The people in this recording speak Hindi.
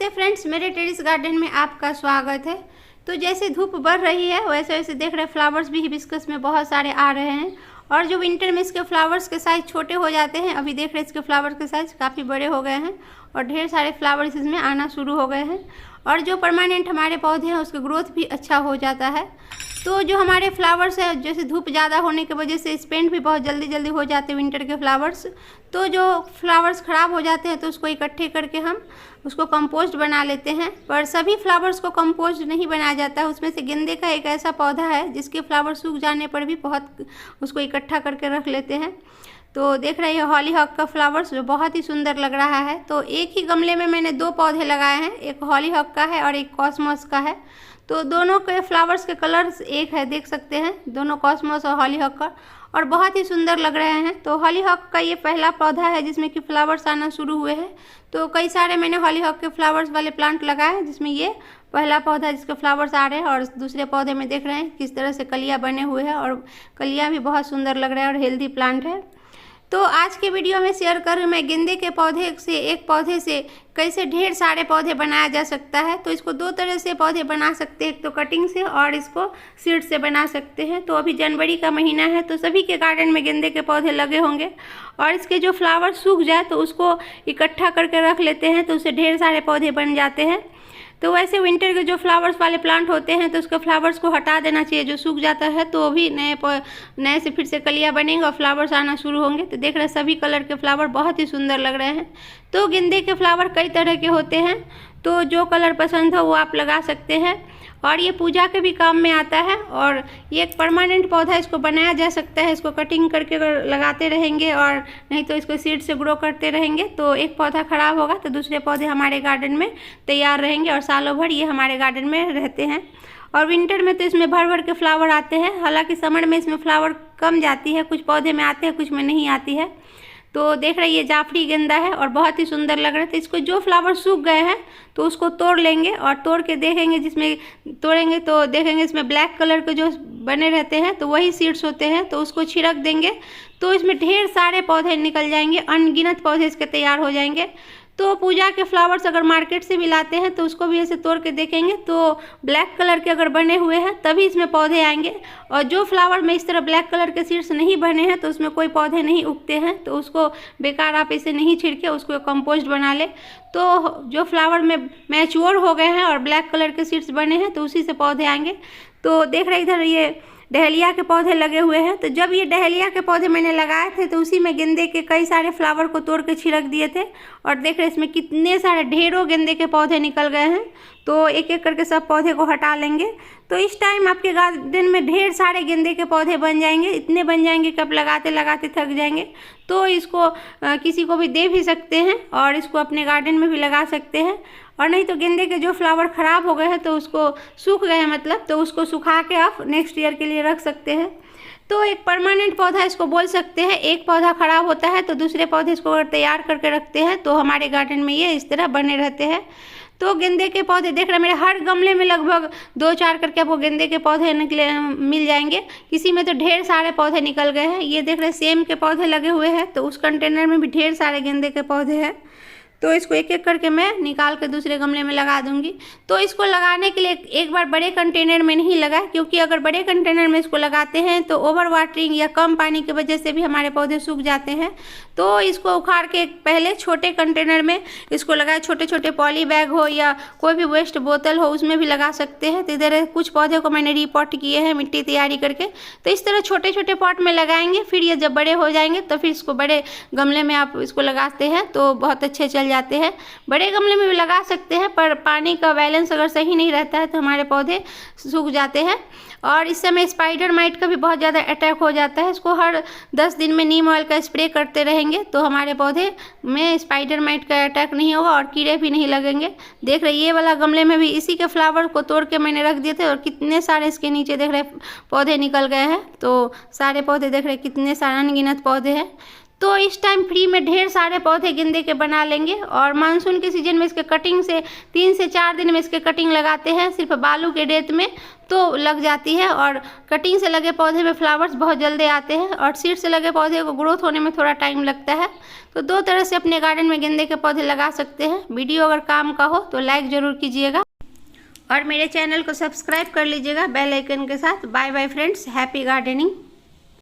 नमस्ते फ्रेंड्स, मेरे टेरेस गार्डन में आपका स्वागत है। तो जैसे धूप बढ़ रही है वैसे वैसे देख रहे फ्लावर्स भी हिबिस्कस में बहुत सारे आ रहे हैं। और जो विंटर में इसके फ्लावर्स के साइज़ छोटे हो जाते हैं, अभी देख रहे इसके फ्लावर्स के साइज़ काफ़ी बड़े हो गए हैं और ढेर सारे फ्लावर्स इसमें आना शुरू हो गए हैं। और जो परमानेंट हमारे पौधे हैं उसका ग्रोथ भी अच्छा हो जाता है। तो जो हमारे फ्लावर्स है, जैसे धूप ज़्यादा होने की वजह से स्पेंड भी बहुत जल्दी जल्दी हो जाते हैं विंटर के फ्लावर्स। तो जो फ्लावर्स ख़राब हो जाते हैं तो उसको इकट्ठे करके हम उसको कंपोस्ट बना लेते हैं। पर सभी फ्लावर्स को कंपोस्ट नहीं बनाया जाता है। उसमें से गेंदे का एक ऐसा पौधा है जिसके फ्लावर सूख जाने पर भी बहुत उसको इकट्ठा करके रख लेते हैं। तो देख रहे हैं हॉलीहॉक का फ्लावर्स जो बहुत ही सुंदर लग रहा है। तो एक ही गमले में मैंने दो पौधे लगाए हैं, एक हॉलीहॉक का है और एक कॉस्मोस का है। तो दोनों के फ्लावर्स के कलर्स एक है, देख सकते हैं दोनों कॉस्मोस और हॉलीहॉक का, और बहुत ही सुंदर लग रहे हैं। तो हॉलीहॉक का ये पहला पौधा है जिसमें कि फ्लावर्स आना शुरू हुए हैं। तो कई सारे मैंने हॉलीहॉक के फ्लावर्स वाले प्लांट लगाए हैं जिसमें ये पहला पौधा जिसके फ्लावर्स आ रहे हैं। और दूसरे पौधे में देख रहे हैं किस तरह से कलियाँ बने हुए हैं और कलियाँ भी बहुत सुंदर लग रहे हैं और हेल्दी प्लांट है। तो आज के वीडियो में शेयर कर रही हूँ मैं गेंदे के पौधे से, एक पौधे से कैसे ढेर सारे पौधे बनाया जा सकता है। तो इसको दो तरह से पौधे बना सकते हैं, एक तो कटिंग से और इसको सीड से बना सकते हैं। तो अभी जनवरी का महीना है तो सभी के गार्डन में गेंदे के पौधे लगे होंगे और इसके जो फ्लावर सूख जाए तो उसको इकट्ठा करके रख लेते हैं तो उससे ढेर सारे पौधे बन जाते हैं। तो वैसे विंटर के जो फ्लावर्स वाले प्लांट होते हैं तो उसके फ्लावर्स को हटा देना चाहिए, जो सूख जाता है तो भी नए से फिर से कलियाँ बनेंगे और फ्लावर्स आना शुरू होंगे। तो देख रहे हैं सभी कलर के फ्लावर बहुत ही सुंदर लग रहे हैं। तो गेंदे के फ्लावर कई तरह के होते हैं, तो जो कलर पसंद हो वो आप लगा सकते हैं और ये पूजा के भी काम में आता है। और ये एक परमानेंट पौधा, इसको बनाया जा सकता है। इसको कटिंग करके अगर लगाते रहेंगे और नहीं तो इसको सीड से ग्रो करते रहेंगे तो एक पौधा खराब होगा तो दूसरे पौधे हमारे गार्डन में तैयार रहेंगे और सालों भर ये हमारे गार्डन में रहते हैं। और विंटर में तो इसमें भर भर के फ्लावर आते हैं, हालांकि समर में इसमें फ्लावर कम जाती है, कुछ पौधे में आते हैं कुछ में नहीं आती है। तो देख रहे ये जाफरी गेंदा है और बहुत ही सुंदर लग रहा है। तो इसको जो फ्लावर सूख गए हैं तो उसको तोड़ लेंगे और तोड़ के देखेंगे, जिसमें तोड़ेंगे तो देखेंगे इसमें ब्लैक कलर के जो बने रहते हैं तो वही सीड्स होते हैं। तो उसको छिड़क देंगे तो इसमें ढेर सारे पौधे निकल जाएंगे, अनगिनत पौधे इसके तैयार हो जाएंगे। तो पूजा के फ्लावर्स अगर मार्केट से भी लाते हैं तो उसको भी ऐसे तोड़ के देखेंगे तो ब्लैक कलर के अगर बने हुए हैं तभी इसमें पौधे आएंगे। और जो फ्लावर में इस तरह ब्लैक कलर के सीड्स नहीं बने हैं तो उसमें कोई पौधे नहीं उगते हैं। तो उसको बेकार आप इसे नहीं छिड़के, उसको कंपोस्ट बना ले। तो जो फ्लावर में मैच्योर हो गए हैं और ब्लैक कलर के सीड्स बने हैं तो उसी से पौधे आएंगे। तो देख रहे इधर ये डहेलिया के पौधे लगे हुए हैं। तो जब ये डहेलिया के पौधे मैंने लगाए थे तो उसी में गेंदे के कई सारे फ्लावर को तोड़ के छिड़क दिए थे और देख रहे इसमें कितने सारे ढेरों गेंदे के पौधे निकल गए हैं। तो एक एक करके सब पौधे को हटा लेंगे। तो इस टाइम आपके गार्डन में ढेर सारे गेंदे के पौधे बन जाएंगे, इतने बन जाएंगे कि आप लगाते लगाते थक जाएंगे। तो इसको किसी को भी दे भी सकते हैं और इसको अपने गार्डन में भी लगा सकते हैं। और नहीं तो गेंदे के जो फ्लावर ख़राब हो गए हैं तो उसको सूख गए हैं मतलब, तो उसको सुखा के आप नेक्स्ट ईयर के लिए रख सकते हैं। तो एक परमानेंट पौधा इसको बोल सकते हैं। एक पौधा ख़राब होता है तो दूसरे पौधे इसको अगर तैयार करके रखते हैं तो हमारे गार्डन में ये इस तरह बने रहते हैं। तो गेंदे के पौधे देख रहे हैं मेरे हर गमले में लगभग 2-4 करके आपको गेंदे के पौधे निकले मिल जाएंगे। किसी में तो ढेर सारे पौधे निकल गए हैं। ये देख रहे सेम के पौधे लगे हुए हैं तो उस कंटेनर में भी ढेर सारे गेंदे के पौधे हैं। तो इसको एक एक करके मैं निकाल के दूसरे गमले में लगा दूंगी। तो इसको लगाने के लिए एक बार बड़े कंटेनर में नहीं लगाए, क्योंकि अगर बड़े कंटेनर में इसको लगाते हैं तो ओवर वाटरिंग या कम पानी की वजह से भी हमारे पौधे सूख जाते हैं। तो इसको उखाड़ के पहले छोटे कंटेनर में इसको लगाए, छोटे छोटे पॉली बैग हो या कोई भी वेस्ट बोतल हो उसमें भी लगा सकते हैं। तो इधर कुछ पौधे को मैंने रीपॉट किए हैं मिट्टी तैयारी करके। तो इस तरह छोटे छोटे पॉट में लगाएंगे, फिर ये जब बड़े हो जाएंगे तो फिर इसको बड़े गमले में आप इसको लगाते हैं तो बहुत अच्छे चल जाते हैं। बड़े गमले में भी लगा सकते हैं पर पानी का बैलेंस अगर सही नहीं रहता है तो हमारे पौधे सूख जाते हैं। और इस समय स्पाइडर माइट का भी बहुत ज़्यादा अटैक हो जाता है। इसको हर 10 दिन में नीम ऑयल का स्प्रे करते रहेंगे तो हमारे पौधे में स्पाइडर माइट का अटैक नहीं होगा और कीड़े भी नहीं लगेंगे। देख रहे ये वाला गमले में भी इसी के फ्लावर को तोड़ के मैंने रख दिए थे और कितने सारे इसके नीचे देख रहे पौधे निकल गए हैं। तो सारे पौधे देख रहे कितने सारे अनगिनत पौधे हैं। तो इस टाइम फ्री में ढेर सारे पौधे गेंदे के बना लेंगे। और मानसून के सीजन में इसके कटिंग से 3 से 4 दिन में इसके कटिंग लगाते हैं सिर्फ बालू के रेत में। तो लग जाती है। और कटिंग से लगे पौधे में फ्लावर्स बहुत जल्दी आते हैं और सीड से लगे पौधे को ग्रोथ होने में थोड़ा टाइम लगता है। तो 2 तरह से अपने गार्डन में गेंदे के पौधे लगा सकते हैं। वीडियो अगर काम का हो तो लाइक ज़रूर कीजिएगा और मेरे चैनल को सब्सक्राइब कर लीजिएगा बेल आइकन के साथ। Bye bye friends, happy gardening.